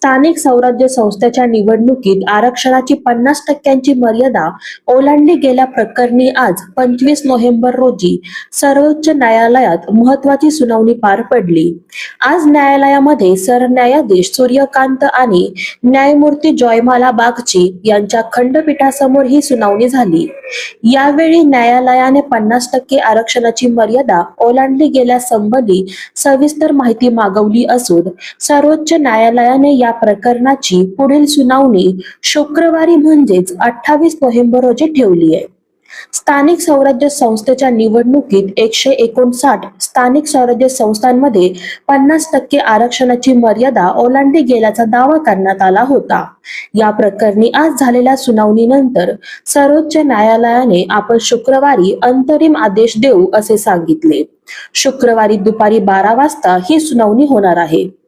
स्थानिक स्वराज्य संस्थेच्या निवडणुकीत आरक्षणाची 50% मर्यादा ओलांडली गेल्या प्रकरणी आज 25 नोव्हेंबर रोजी सर्वोच्च न्यायालयात महत्त्वाची सुनावणी पार पडली। आज न्यायालयामध्ये सरन्यायाधीश सूर्यकांत आणि न्यायमूर्ती जयमाला बागची यांच्या खंडपीठासमोर ही सुनावणी झाली। यावेळी न्यायालयाने 50% आरक्षणाची मर्यादा ओलांडली गेल्यासंबंधी सविस्तर माहिती मागवली असून सर्वोच्च न्यायालयाने या प्रकरणाची पुढील सुनावणी शुक्रवारी म्हणजेच 28 नोव्हेंबर रोजी ठेवली आहे। स्थानिक स्वराज्य संस्थेच्या निवडणुकीत 159 स्थानिक स्वराज्य संस्थांमध्ये 50% आरक्षणाची मर्यादा ओलांडली गेल्याचा दावा करण्यात आला होता। या प्रकरणी आज झालेल्या सुनावणीनंतर सर्वोच्च न्यायालयाने आपण शुक्रवारी अंतरिम आदेश देऊ असे सांगितले। शुक्रवारी दुपारी 12 वाजता ही सुनावणी होणार आहे।